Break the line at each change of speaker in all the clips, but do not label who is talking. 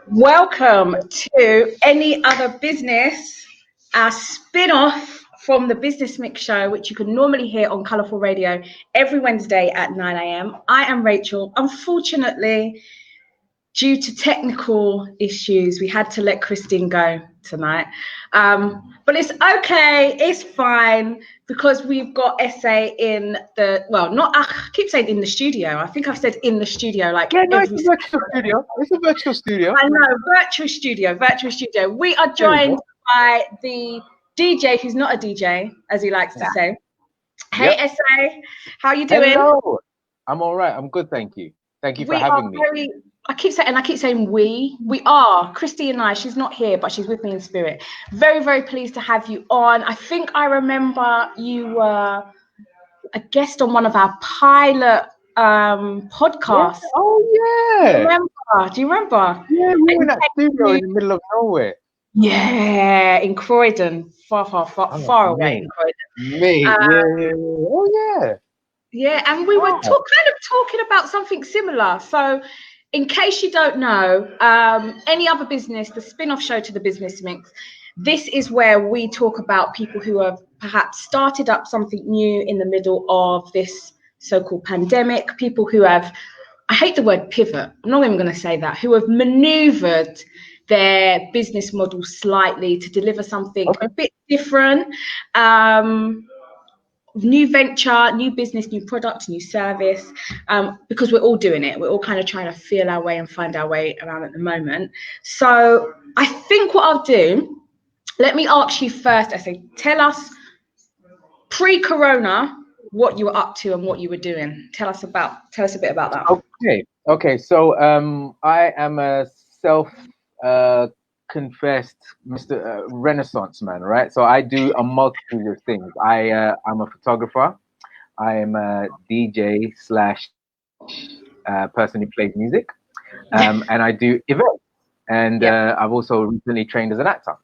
Welcome to Any Other Business, our spin-off from the Business Mix Show, which you can normally hear on Colourful Radio every Wednesday at 9 a.m. I am Rachel. Unfortunately, due to technical issues, we had to let Christine go tonight. But it's okay, it's fine, because we've got Essay in the, I keep saying in the studio. I think I've said in the studio like
it's a virtual studio. It's a virtual studio.
I know, virtual studio. We are joined by the DJ who's not a DJ, as he likes to say. Hey, Essay, how are you doing?
Hello. I'm all right. I'm good, thank you. Thank you for having me.
I keep saying we are. Christy and I, she's not here, but she's with me in spirit. Very, very pleased to have you on. I think I remember you were a guest on one of our pilot podcasts.
Yeah. Oh, yeah.
Do you remember?
Yeah, we were in that studio in the middle of nowhere.
Yeah, in Croydon, far away in Croydon.
Oh, yeah.
Yeah, and we were kind of talking about something similar. So, in case you don't know, Any Other Business, the spin-off show to the Business Mix, this is where we talk about people who have perhaps started up something new in the middle of this so-called pandemic, people who have, I hate the word pivot, I'm not even going to say that, who have maneuvered their business model slightly to deliver something a bit different. New venture, new business, new product, new service, because we're all doing it. We're all kind of trying to feel our way and find our way around at the moment. So I think what I'll do, let me ask you first, Essay, tell us pre-corona what you were up to and what you were doing. Tell us a bit about that.
Okay. So I am a confessed Mr. Renaissance man, right? So I do a multitude of things. I'm a photographer. I am a DJ / person who plays music, and I do events. And I've also recently trained as an actor.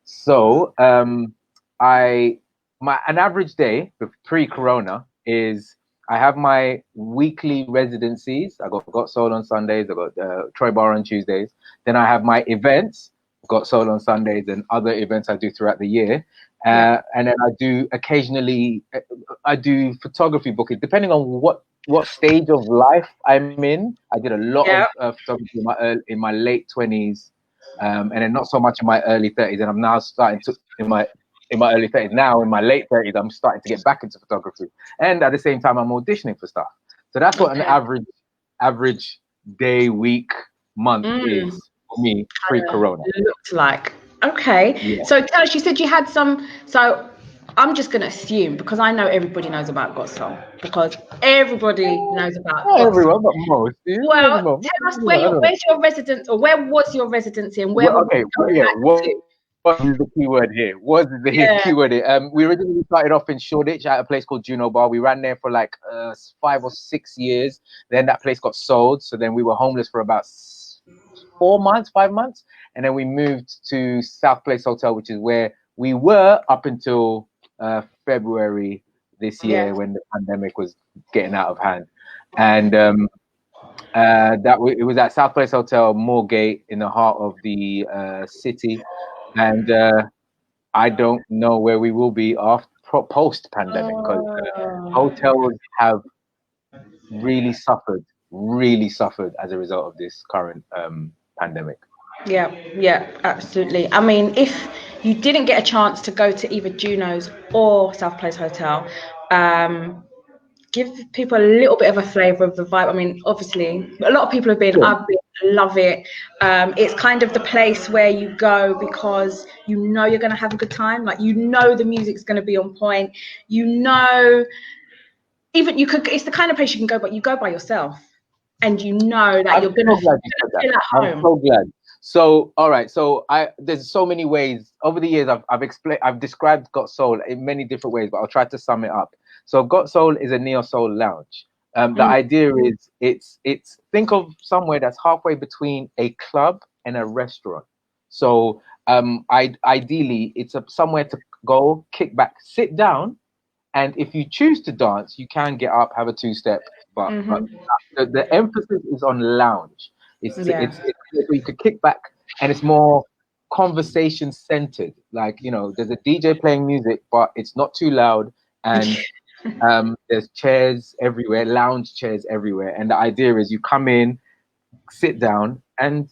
So an average day pre-corona is I have my weekly residencies. I got Soul on Sundays. I got Troy Bar on Tuesdays. Then I have my events. Got Soul on Sundays and other events I do throughout the year. And then I do photography booking, depending on what stage of life I'm in. I did a lot of photography in my late 20s, and then not so much in my early 30s. And I'm now starting to in my early 30s. Now in my late 30s, I'm starting to get back into photography. And at the same time, I'm auditioning for stuff. So that's what an average day, week, month is for me pre-corona.
It looked like. Okay. So tell us, you said you had some, so I'm just going to assume, because I know everybody knows about Got Soul, because everybody knows about Got Soul.
Everyone, but most.
Well, tell us where's your residence, or where was your residency, and where
what is the keyword here? Keyword here? We originally started off in Shoreditch at a place called Juno Bar. We ran there for like 5 or 6 years. Then that place got sold. So then we were homeless for about 5 months. And then we moved to South Place Hotel, which is where we were up until February this year when the pandemic was getting out of hand. And it was at South Place Hotel, Moorgate, in the heart of the city. And I don't know where we will be post-pandemic, because hotels have really suffered as a result of this current pandemic.
Yeah, absolutely. I mean, if you didn't get a chance to go to either Juno's or South Place Hotel, give people a little bit of a flavour of the vibe. I mean, obviously, a lot of people have been. I've been. Love it. It's kind of the place where you go because you know you're going to have a good time. Like, you know the music's going to be on point. You know, even it's the kind of place you can go, but you go by yourself, and you know that you're going to feel at home.
I'm so glad. So, all right. So there's so many ways over the years I've described Got Soul in many different ways, but I'll try to sum it up. So Got Soul is a neo soul lounge. The idea is it's think of somewhere that's halfway between a club and a restaurant. So ideally it's somewhere to go, kick back, sit down, and if you choose to dance, you can get up, have a two-step, but the emphasis is on lounge. It's so you could kick back, and it's more conversation centered. Like, you know, there's a DJ playing music, but it's not too loud, and there's chairs everywhere, lounge chairs everywhere, and the idea is you come in, sit down, and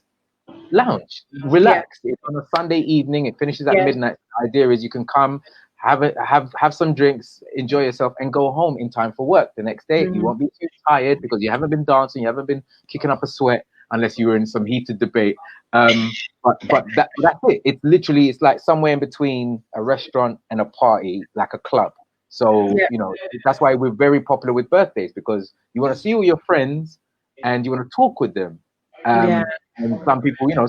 lounge, relax. It's on a Sunday evening. It finishes at midnight. The idea is you can come, have some drinks, enjoy yourself, and go home in time for work the next day. You won't be too tired because you haven't been dancing, you haven't been kicking up a sweat unless you were in some heated debate. But that's it. It's literally, it's like somewhere in between a restaurant and a party, like a club. So you know, that's why we're very popular with birthdays, because you want to see all your friends and you want to talk with them. And some people, you know,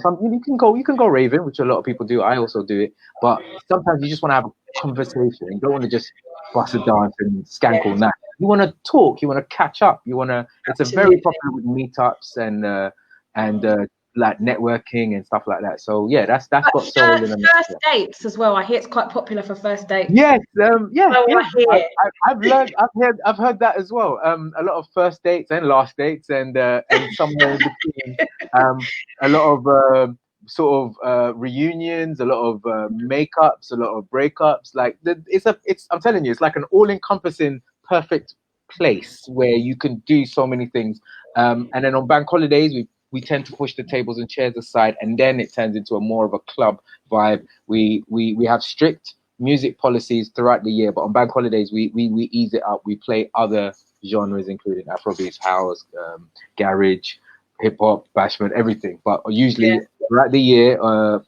you can go raving, which a lot of people do. I also do it, but sometimes you just want to have a conversation. You don't want to just bust a dance and skank all night. You want to talk. You want to catch up. You want to. It's a very popular with meetups and like networking and stuff like that. So yeah, that's got soul in the
first dates as well. I hear it's quite popular for first dates.
Yes, I've heard that as well. A lot of first dates and last dates, and somewhere in between, a lot of sort of reunions, a lot of makeups, a lot of breakups. Like I'm telling you, it's like an all-encompassing, perfect place where you can do so many things. And then on bank holidays, we tend to push the tables and chairs aside, and then it turns into a more of a club vibe. We have strict music policies throughout the year, but on bank holidays we ease it up. We play other genres, including Afrobeats, house, garage, hip hop, bashment, everything. But usually throughout the year,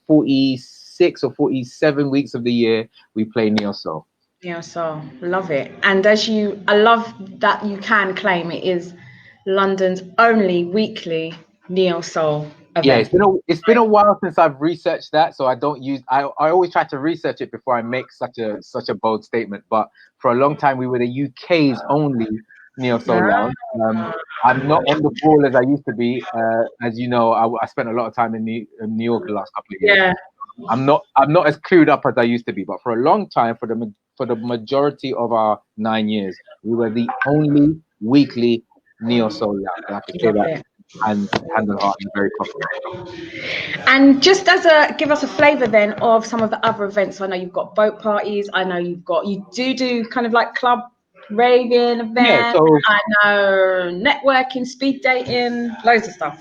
46 or 47 weeks of the year, we play neo soul.
Neo soul, love it. And I love that you can claim it is London's only weekly neo soul event.
Yeah, it's been a while since I've researched that, so I don't use. I always try to research it before I make such a bold statement. But for a long time, we were the UK's only neo soul lounge. I'm not on the ball as I used to be. As you know, I spent a lot of time in New York the last couple of years.
Yeah.
I'm not as clued up as I used to be. But for a long time, for the majority of our 9 years, we were the only weekly neo soul lounge. And I can say that. And hand on heart, very popular.
And just give us a flavour then of some of the other events. I know you've got boat parties. I know you do kind of like club raving events.
Yeah, so
I know networking, speed dating, loads of stuff.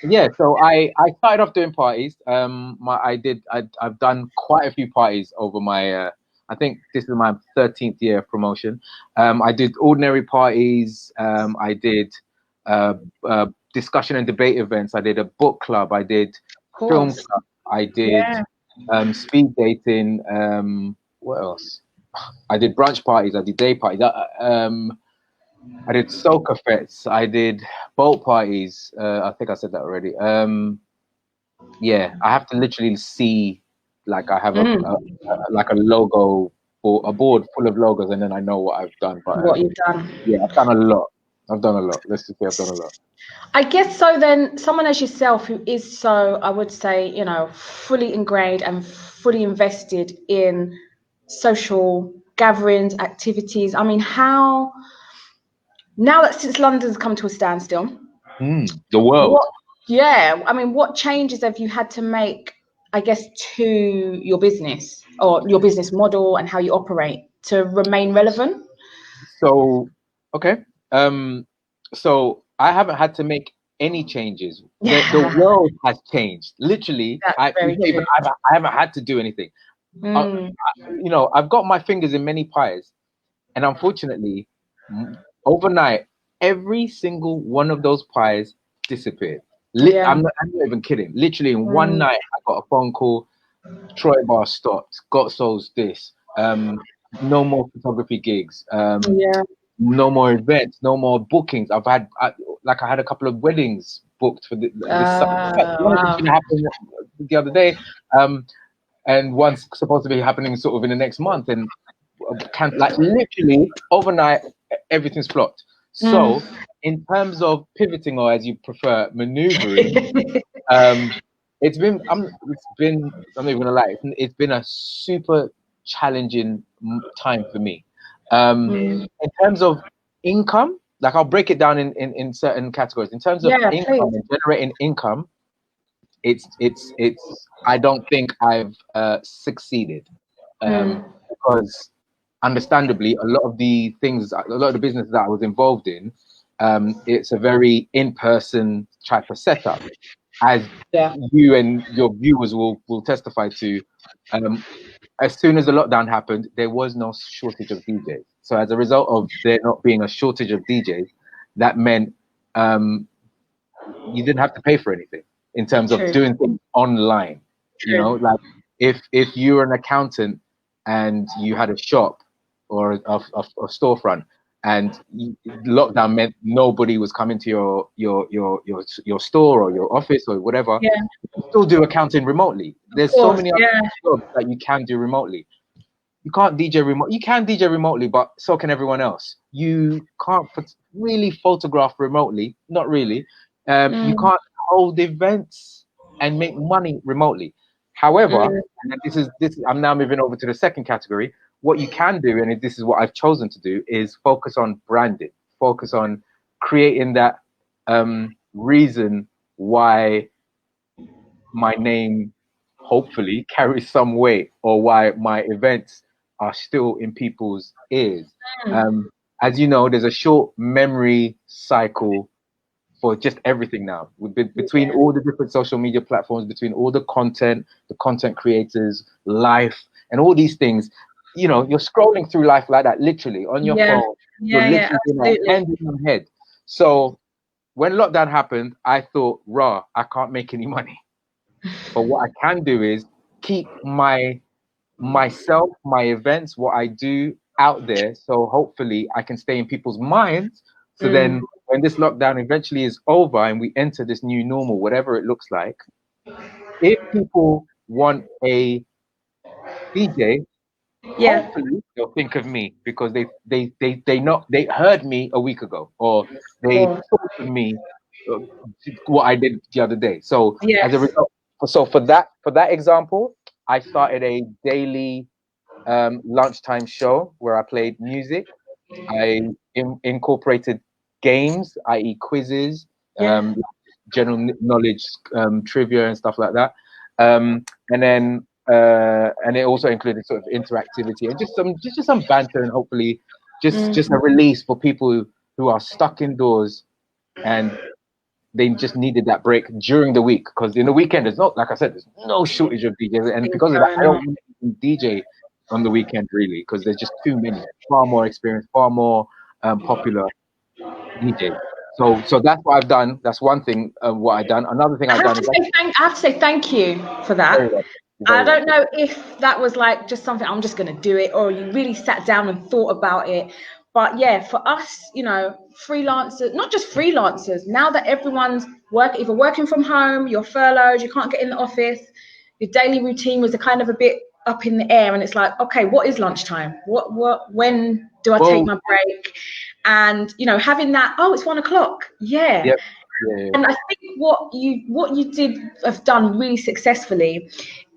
Yeah, so I started off doing parties. I've done quite a few parties over my. I think this is my 13th year of promotion. I did ordinary parties. I did discussion and debate events. I did a book club. I did film club. I did speed dating. What else? I did brunch parties. I did day parties. I did soca fets. I did boat parties. I think I said that already. Yeah, I have to literally see, like I have like a logo or a board full of logos, and then I know what I've done. But
what you've done?
Yeah, I've done a lot. Let's just say I've done a lot.
I guess so. Then someone as yourself who is so, I would say, fully ingrained and fully invested in social gatherings, activities. I mean, now that since London's come to a standstill,
the world.
What changes have you had to make, I guess, to your business or your business model and how you operate to remain relevant?
So, okay. So I haven't had to make any changes. The world has changed. Literally, I haven't had to do anything. I've got my fingers in many pies, and unfortunately, overnight, every single one of those pies disappeared. I'm not even kidding. Literally, in one night, I got a phone call. Troy Bar stopped. Got Souls this. No more photography gigs. No more events. No more bookings. I had a couple of weddings booked for this summer. One happened the other day, and one's supposed to be happening sort of in the next month. And literally overnight, everything's flopped. So, in terms of pivoting, or as you prefer, maneuvering, it's been. I'm not even gonna lie. It's been a super challenging time for me. In terms of income, like I'll break it down in certain categories. In terms of income and generating income, it's I don't think I've succeeded, because understandably a lot of the businesses that I was involved in, it's a very in-person type of setup, as you and your viewers will testify to. As soon as the lockdown happened, there was no shortage of DJs. So as a result of there not being a shortage of DJs, that meant you didn't have to pay for anything in terms of doing things online. You know, like if you're an accountant and you had a shop or a storefront, and lockdown meant nobody was coming to your store or your office or whatever, you can still do accounting remotely. There's so many other jobs that you can do remotely. You can't DJ remote. You can DJ remotely, but so can everyone else. You can't really photograph remotely. Not really. You can't hold events and make money remotely. However, and this is I'm now moving over to the second category. What you can do, and this is what I've chosen to do, is focus on branding. Focus on creating that reason why my name hopefully carries some weight, or why my events are still in people's ears. As you know, there's a short memory cycle for just everything now. Between all the different social media platforms, between all the content creators, life, and all these things, you know, you're scrolling through life like that, literally on your phone. You're literally hand in your head. So when lockdown happened, I thought, I can't make any money. But what I can do is keep myself, my events, what I do out there. So hopefully I can stay in people's minds. So then when this lockdown eventually is over and we enter this new normal, whatever it looks like, if people want a DJ, hopefully they'll think of me, because they heard me a week ago, or they thought of me, what I did the other day. So as a result, for that example, I started a daily lunchtime show where I played music. I incorporated games, i.e. quizzes, general knowledge, trivia and stuff like that. And then and it also included sort of interactivity and just some banter, and hopefully just a release for people who are stuck indoors and they just needed that break during the week, because in the weekend there's no shortage of DJs, and because of that I don't want to DJ on the weekend really, because there's just too many, far more experienced, far more popular DJs. So that's what I've done. That's one thing. What I've done. Another thing I've done is
I have to say thank you for that. I don't know if that was like just something I'm just going to do it, or you really sat down and thought about it. But yeah, for us, you know, freelancers, not just freelancers, now that everyone's either working from home, you're furloughed, you can't get in the office, your daily routine was a kind of a bit up in the air, and it's like, okay, what is lunchtime? When do I take my break? And you know, having that, it's 1 o'clock. Yeah. And I think what you have done really successfully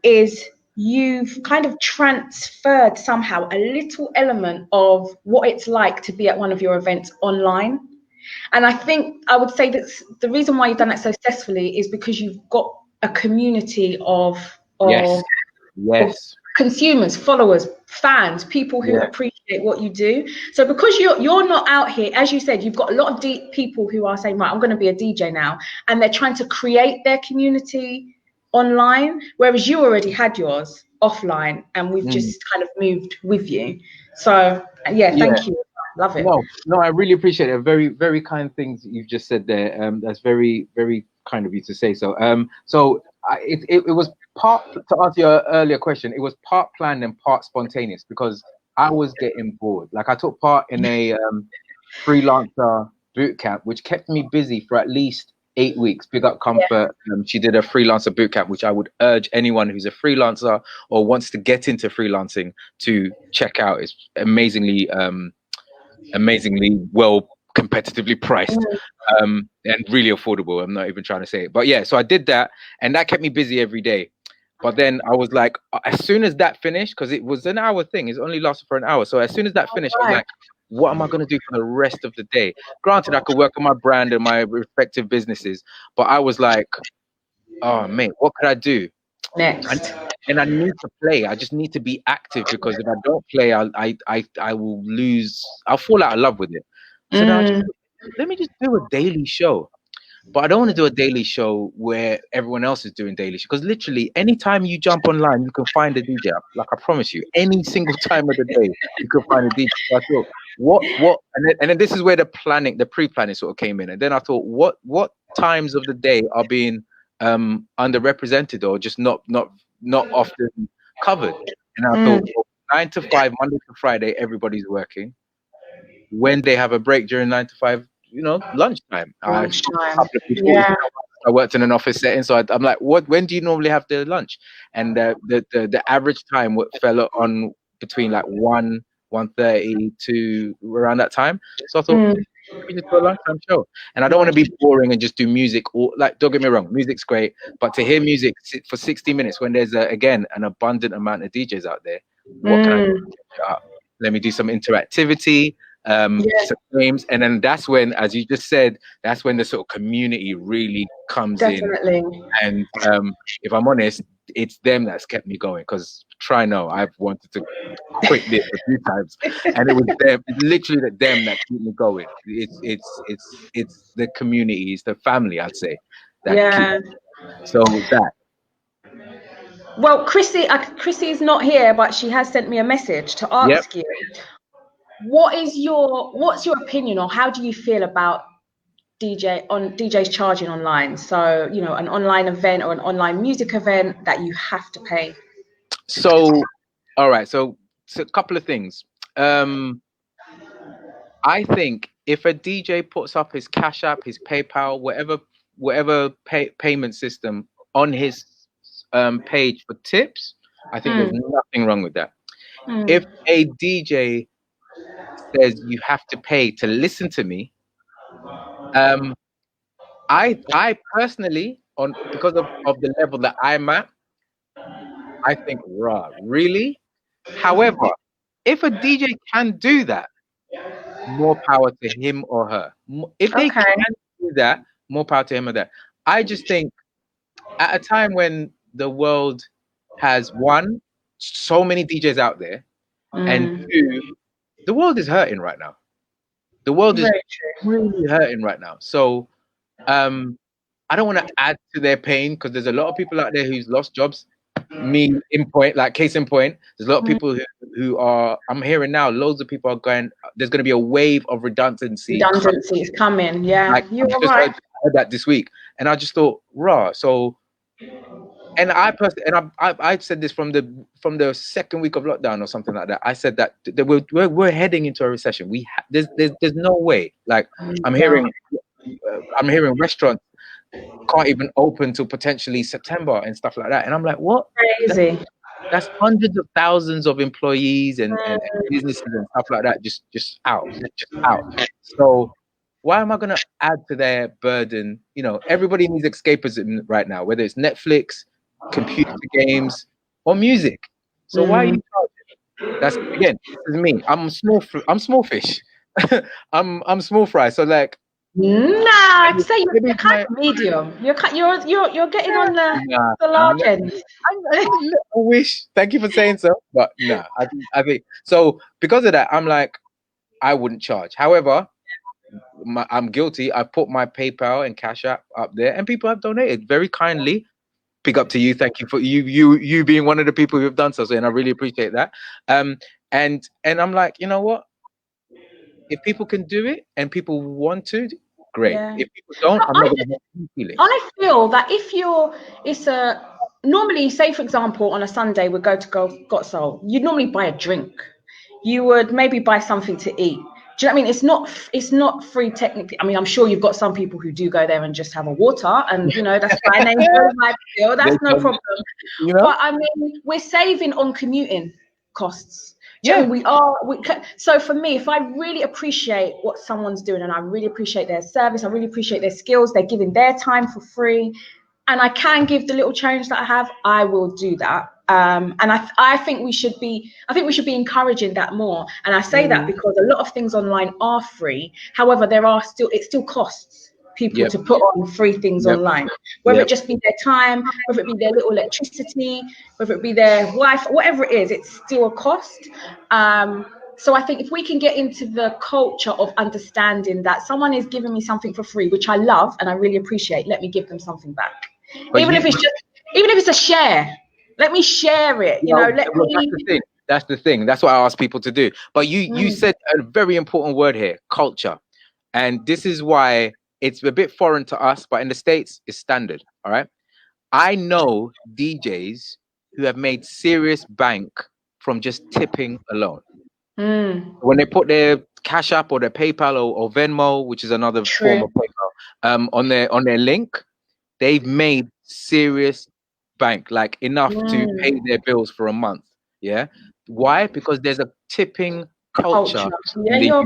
is you've kind of transferred somehow a little element of what it's like to be at one of your events online. And I think I would say that the reason why you've done that so successfully is because you've got a community of consumers, followers, fans, people who appreciate what you do. So because you're not out here, as you said, you've got a lot of deep people who are saying, right, I'm going to be a DJ now, and they're trying to create their community online, whereas you already had yours offline, and we've just kind of moved with you. So thank you. Love it.
No, I really appreciate it. Very, very kind things you've just said there. That's very, very kind of you to say so. It was part, to answer your earlier question, it was part planned and part spontaneous, because I was getting bored. Like I took part in a freelancer boot camp, which kept me busy for at least 8 weeks. Big up Comfort. She did a freelancer boot camp, which I would urge anyone who's a freelancer or wants to get into freelancing to check out. It's amazingly well, competitively priced, and really affordable. I'm not even trying to say it, but yeah, so I did that, and that kept me busy every day. But then I was like, as soon as that finished, because it was an hour thing, it only lasted for an hour, so as soon as that finished, I was like, what am I going to do for the rest of the day? Granted, I could work on my brand and my respective businesses, but I was like, oh, mate, what could I do?
Next.
And I need to play. I just need to be active, because if I don't play, I will lose. I'll fall out of love with it. So now, let me just do a daily show. But I don't want to do a daily show where everyone else is doing daily show, because literally anytime you jump online, you can find a DJ. Like, I promise you, any single time of the day, you can find a DJ. So I thought, and then this is where the pre-planning sort of came in. And then I thought, what times of the day are being underrepresented or just not often covered? And I thought, well, 9 to 5, Monday to Friday, everybody's working. When they have a break during 9 to 5, lunchtime. A couple of people, I worked in an office setting, so I'm like, when do you normally have the lunch? And the average time fell on between like 1:30 to around that time. So I thought, let me just do a lunchtime show. And I don't want to be boring and just do music, or, like, don't get me wrong, music's great, but to hear music for 60 minutes when there's again an abundant amount of DJs out there, what can I do? Let me do some interactivity, some games, and then that's when, as you just said, that's when the sort of community really comes in. And if I'm honest, it's them that's kept me going, because I've wanted to quit this a few times, and it was them, literally them that keep me going. It's the community, it's the family, I'd say, that keeps. So that.
Well, Chrissy is not here, but she has sent me a message to ask you, what's your opinion, or how do you feel about DJs charging online? So, an online event or an online music event that you have to pay.
So, all right. So a couple of things. I think if a DJ puts up his Cash App, his PayPal, whatever payment system on his page for tips, I think there's nothing wrong with that. If a DJ says you have to pay to listen to me, I personally, because of the level that I'm at, I think, really? However, if a DJ can do that, more power to him or her. If they can do that, more power to him or that. I just think at a time when the world has, one, so many DJs out there, and two, the world is hurting right now. The world is really hurting right now. So I don't want to add to their pain, because there's a lot of people out there who's lost jobs. Case in point, there's a lot of people who are, I'm hearing now, loads of people are going, there's going to be a wave of redundancy.
Redundancy is coming, yeah. You're right.
I heard that this week, and I just thought, so, and I personally, and I said this from the second week of lockdown or something like that. I said that we're heading into a recession. There's no way. Like, I'm hearing restaurants can't even open till potentially September and stuff like that. And I'm like, what?
Crazy.
That's hundreds of thousands of employees and businesses and stuff like that just out. So why am I going to add to their burden? Everybody needs escapism right now, whether it's Netflix, computer games, or music. So why are you charging? That's, again, this is me. I'm small fish. I'm small fry. So, like,
I'd say you're kind of medium. You're getting on the large end.
I wish. Thank you for saying so, but no, I think so. Because of that, I'm like, I wouldn't charge. However, I'm guilty. I put my PayPal and Cash App up there, and people have donated very kindly. Big up to you. Thank you for you being one of the people who have done so, and I really appreciate that. And I'm like, you know what? If people can do it and people want to, great. If people don't, I'm not going to have any feelings.
I feel that normally, say for example, on a Sunday we go to Got Soul, you'd normally buy a drink. You would maybe buy something to eat. Do you know what I mean? It's not free technically. I mean, I'm sure you've got some people who do go there and just have a water, and that's fine. They feel that's no problem. But I mean, we're saving on commuting costs. So for me, if I really appreciate what someone's doing, and I really appreciate their service, I really appreciate their skills, they're giving their time for free, and I can give the little change that I have, I will do that. And I think we should be encouraging that more. And I say that because a lot of things online are free. However, it still costs people to put on free things online, whether it just be their time, whether it be their little electricity, whether it be their Wi-Fi, whatever it is, it's still a cost. So I think if we can get into the culture of understanding that someone is giving me something for free, which I love and I really appreciate, let me give them something back. Even if it's a share, let me share it.
That's the thing. That's what I ask people to do. But you said a very important word here, culture. And this is why it's a bit foreign to us, but in the States, it's standard. All right. I know DJs who have made serious bank from just tipping alone. When they put their Cash App or their PayPal or Venmo, which is another form of PayPal, on their link, they've made serious bank, like enough to pay their bills for a month. Yeah. Why? Because there's a tipping culture.
Yeah, you're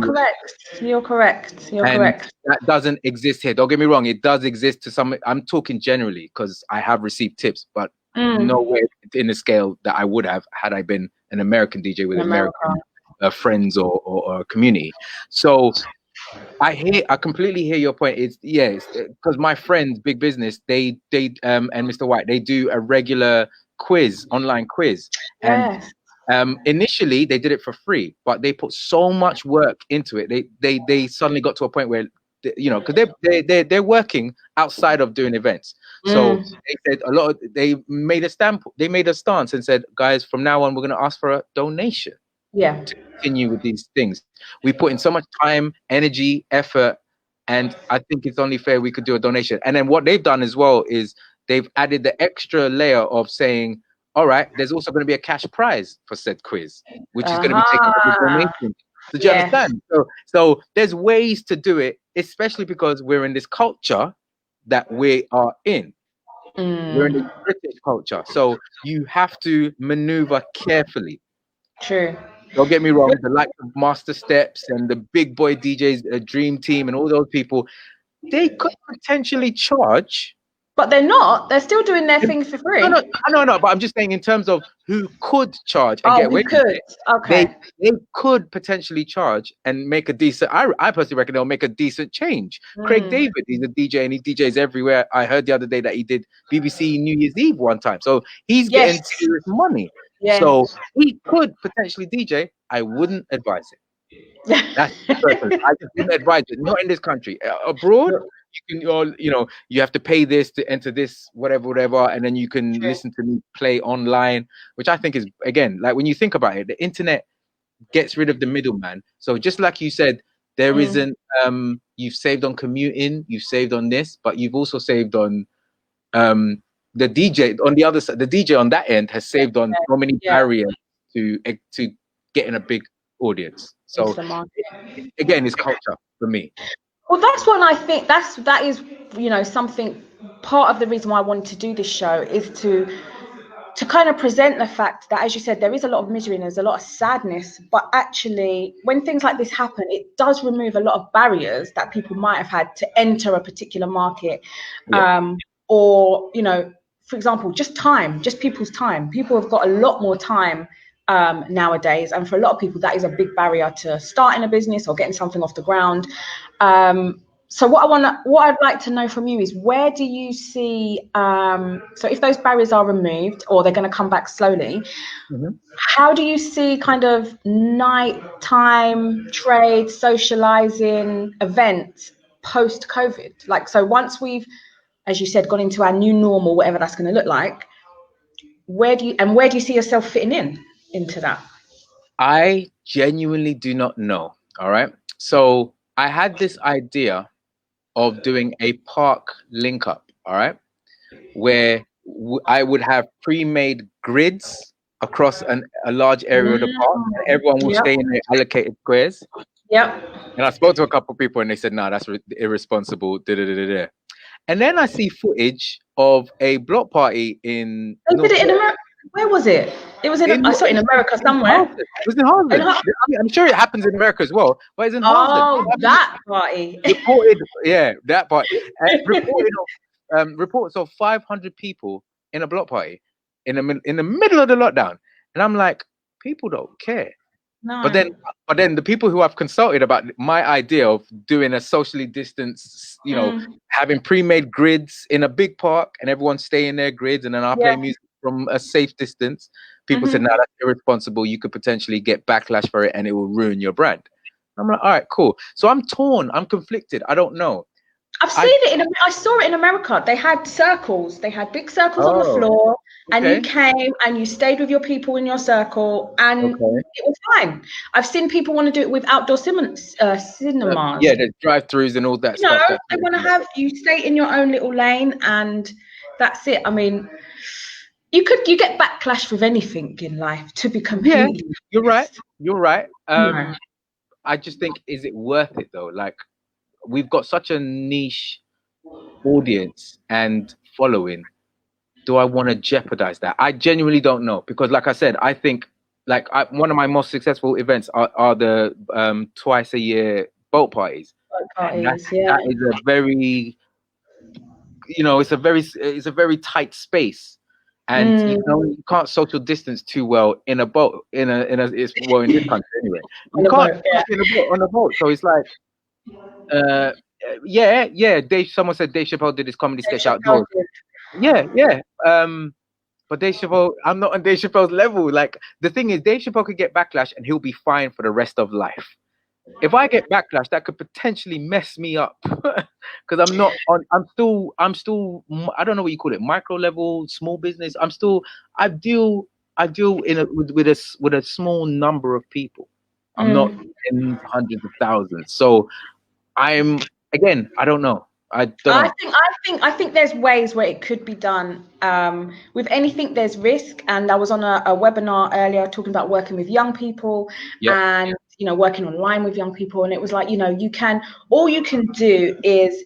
correct.
That doesn't exist here. Don't get me wrong. It does exist to some. I'm talking generally because I have received tips, but nowhere in the scale that I would have had I been an American DJ with American friends or community. So I completely hear your point. It's because my friends, big business, they and Mr. White, they do a regular online quiz, and initially they did it for free, but they put so much work into it. They suddenly got to a point where, because they're working outside of doing events. So they said they made a stance and said, guys, from now on, we're going to ask for a donation. To continue with these things. We put in so much time, energy, effort, and I think it's only fair we could do a donation. And then what they've done as well is they've added the extra layer of saying, all right, there's also going to be a cash prize for said quiz, which is going to be taken as a donation. So do you understand? So there's ways to do it, especially because we're in this culture that we are in. We're in a British culture. So you have to maneuver carefully.
True.
Don't get me wrong, the likes of Master Steps and the big boy DJs, Dream Team and all those people, they could potentially charge.
But they're not. They're still doing their thing for free.
No, but I'm just saying in terms of who could charge and get away with it.
Okay.
They could potentially charge and make a decent, I personally reckon they'll make a decent change. Craig David, he's a DJ and he DJs everywhere. I heard the other day that he did BBC New Year's Eve one time. So he's getting serious money. Yes. So he could potentially DJ. I wouldn't advise it. That's personal. I just wouldn't advise it. Not in this country. Abroad, you can, you have to pay this to enter this, whatever, and then you can listen to me play online, which I think is, again, like when you think about it, the internet gets rid of the middleman. So just like you said, there isn't. You've saved on commuting, you've saved on this, but you've also saved on the DJ on the other side. The DJ on that end has saved on so many barriers to getting a big audience. So again, it's culture for me.
Well, that's what I think. That is something. Part of the reason why I wanted to do this show is to kind of present the fact that, as you said, there is a lot of misery and there's a lot of sadness. But actually, when things like this happen, it does remove a lot of barriers that people might have had to enter a particular market, or for example, just people's time. People have got a lot more time nowadays, and for a lot of people, that is a big barrier to starting a business or getting something off the ground. So what I'd like to know from you is, where do you see? So if those barriers are removed, or they're going to come back slowly, how do you see kind of nighttime trade, socializing events post-COVID? Like, so once we've, as you said, gone into our new normal, whatever that's going to look like, where do you see yourself fitting into that?
I genuinely do not know. All right. So I had this idea of doing a park link up. All right. Where I would have pre-made grids across a large area of the park. And everyone will stay in their allocated squares. And I spoke to a couple of people and they said, no, that's irresponsible. And then I see footage of a block party in.
They did it in America. Where was it? It was I saw it in America somewhere.
It was in Harvard. I'm sure it happens in America as well, but it's in Harvard.
Oh, that party.
Reported, that party. Reported reports of 500 people in a block party in the middle of the lockdown, and I'm like, people don't care.
No.
But then the people who I've consulted about my idea of doing a socially distanced, having pre-made grids in a big park and everyone stay in their grids, and then I'll play music from a safe distance. People said, no, that's irresponsible. You could potentially get backlash for it and it will ruin your brand. I'm like, all right, cool. So I'm torn. I'm conflicted. I don't know.
I saw it in America. They had circles. They had big circles on the floor, and you came and you stayed with your people in your circle, and it was fine. I've seen people want to do it with outdoor cinemas.
There's drive-throughs and all that stuff.
They want to have you stay in your own little lane, and that's it. I mean, you get backlash with anything in life. To be completely,
you're right. I just think, is it worth it though? Like, we've got such a niche audience and following. Do I want to jeopardize that? I genuinely don't know, because like I said, I think one of my most successful events are the twice a year boat parties. That is a very, it's a very tight space, and you can't social distance too well in a boat in this country anyway. You can't on a boat, so it's like. Someone said Dave Chappelle did his comedy sketch outdoors. But Dave Chappelle, I'm not on Dave Chappelle's level. Like, the thing is, Dave Chappelle could get backlash and he'll be fine for the rest of life. If I get backlash, that could potentially mess me up, because I'm still, I don't know what you call it, micro level, small business. I deal with a small number of people. I'm not in hundreds of thousands. So I don't know. I
think there's ways where it could be done. With anything, there's risk. And I was on a webinar earlier talking about working with young people and working online with young people. And it was like, all you can do is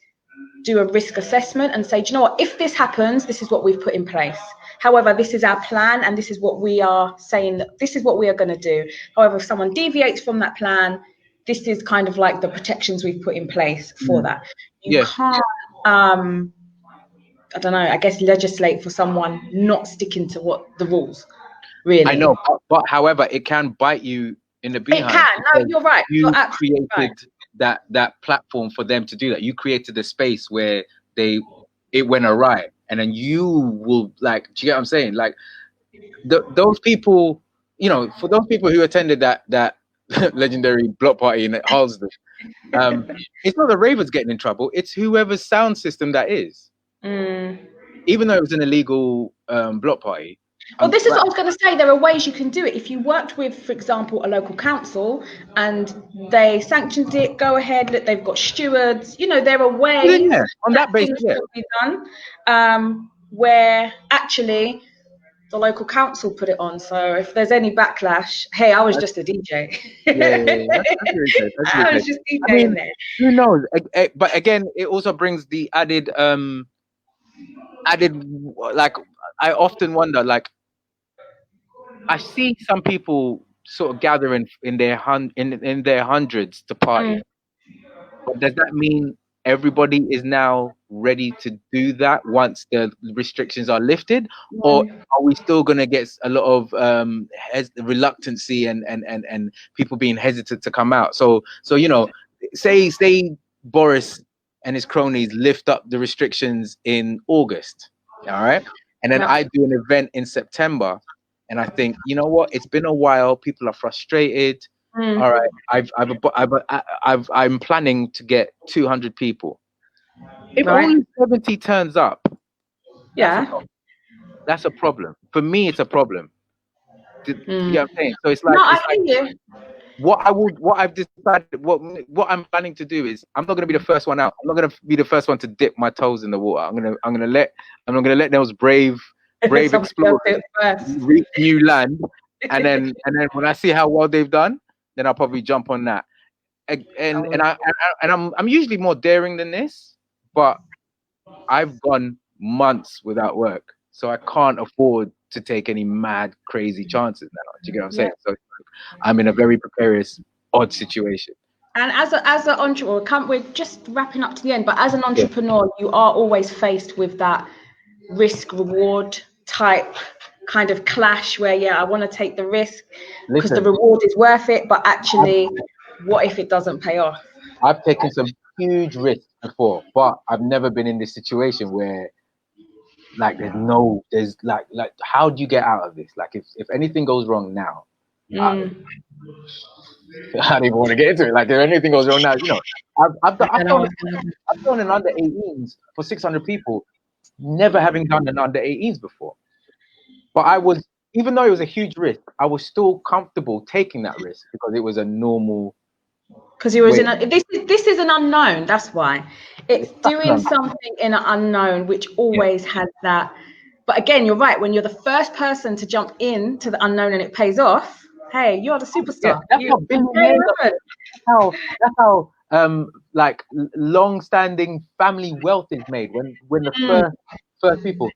do a risk assessment and say, do you know what? If this happens, this is what we've put in place. However, this is our plan, and this is what we are saying. That this is what we are going to do. However, if someone deviates from that plan, this is kind of like the protections we've put in place for that. You can't, I don't know, I guess legislate for someone not sticking to what the rules, really.
I know, but however, it can bite you in the behind.
It can. No, you're right. You're absolutely
created that platform for them to do that. You created the space where it went awry, and then you will, like, do you get what I'm saying? Like, those people, for those people who attended that legendary block party in Harlesden, it's not the ravers getting in trouble, it's whoever's sound system that is. Even though it was an illegal block party.
Well, this is what I was going to say. There are ways you can do it. If you worked with, for example, a local council and they sanctioned it, go ahead. They've got stewards. There are ways
on that basis
can be done where actually the local council put it on. So if there's any backlash, hey, I was just a DJ.
That's really good.
I was just DJing there.
Who knows? But again, it also brings the added, like, I often wonder, like, I see some people sort of gathering in their hundreds to party. But does that mean everybody is now ready to do that once the restrictions are lifted, or are we still going to get a lot of reluctancy and people being hesitant to come out? So say Boris and his cronies lift up the restrictions in August, all right, and then I do an event in September, and I think, you know what, it's been a while, people are frustrated. All right, I'm planning to get 200 people. If only 70 turns up, that's a problem. For me, it's a problem. You know what I'm saying? So it's like, what I've decided, what I'm planning to do is, I'm not going to be the first one out. I'm not going to be the first one to dip my toes in the water. I'm going to let those brave explorers reach new land, and then when I see how well they've done, then I'll probably jump on that. And I'm usually more daring than this, but I've gone months without work, so I can't afford to take any mad crazy chances now. Do you get what I'm saying? So I'm in a very precarious, odd situation.
And as an entrepreneur, we're just wrapping up to the end, but as an entrepreneur, you are always faced with that risk reward type kind of clash where, I want to take the risk because the reward is worth it, but actually, what if it doesn't pay off?
I've taken some huge risks before, but I've never been in this situation where like there's like how do you get out of this? Like if anything goes wrong now, I don't even want to get into it. Like if anything goes wrong now, I've done an under 18s for 600 people, never having done an under 18s before. But even though it was a huge risk, I was still comfortable taking that risk because it was a normal.
Because you was this is an unknown. That's why it's doing something in an unknown, which always has that. But again, you're right. When you're the first person to jump into the unknown and it pays off, hey, you're the superstar.
That's how like long-standing family wealth is made when the first people.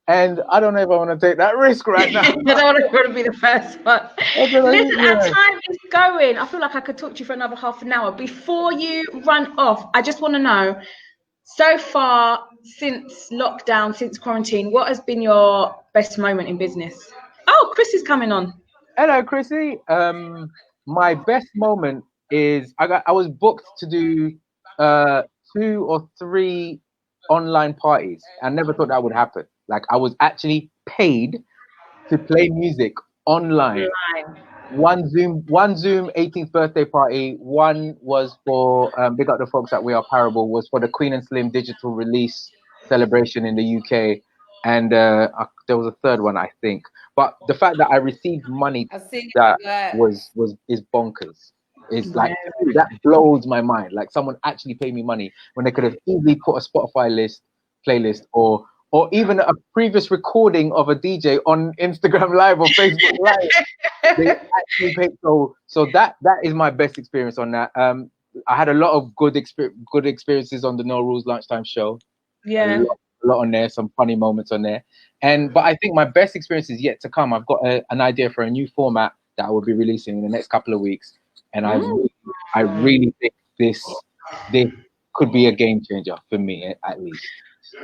And I don't know if I want to take that risk right now.
I don't want to be the first one. Listen, our time is going. I feel like I could talk to you for another half an hour. Before you run off, I just want to know, so far since lockdown, since quarantine, what has been your best moment in business? Oh, Chris is coming on.
Hello, Chrissy. My best moment is I was booked to do 2 or 3 online parties. I never thought that would happen. Like I was actually paid to play music online. One Zoom 18th birthday party. One was for big up the folks at We Are Parable, was for the Queen and Slim digital release celebration in the UK, and there was a third one, I think. But the fact that I received money is bonkers. It's like that blows my mind. Like someone actually paid me money when they could have easily put a Spotify playlist or even a previous recording of a DJ on Instagram Live or Facebook Live. They actually paid. So that is my best experience on that. I had a lot of good experiences on the No Rules Lunchtime show.
Yeah.
A lot on there, some funny moments on there. But I think my best experience is yet to come. I've got an idea for a new format that I will be releasing in the next couple of weeks. And I really think this could be a game changer for me, at least.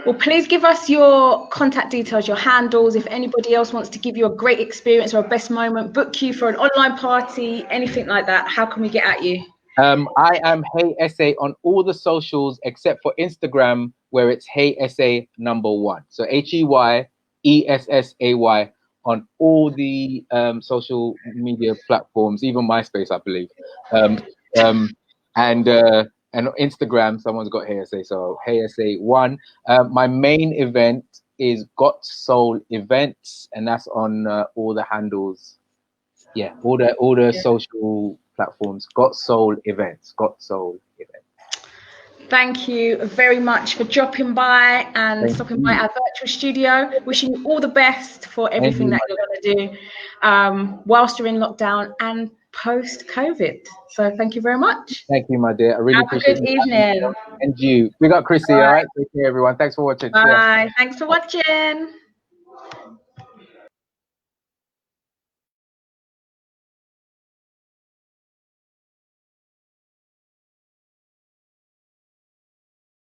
Well, please give us your contact details, your handles. If anybody else wants to give you a great experience or a best moment, book you for an online party, anything like that, how can we get at you?
I am Hey Essay on all the socials except for Instagram, where it's Hey Essay #1. So HEYESSAY on all the social media platforms, even MySpace, I believe. And on Instagram, someone's got Hey Essay, so Hey Essay 1. My main event is Got Soul Events, and that's on all the handles. Yeah, all the social platforms. Got Soul Events.
Thank you very much for dropping by and stopping by our virtual studio. Wishing you all the best for everything that you're going to do whilst you're in lockdown and post-COVID. So thank you very much.
Thank you, my dear. I really appreciate it.
Have a good evening.
And you. Big up, Chrissy. All right. Take care, everyone. Thanks for watching.
Bye. Thanks for watching.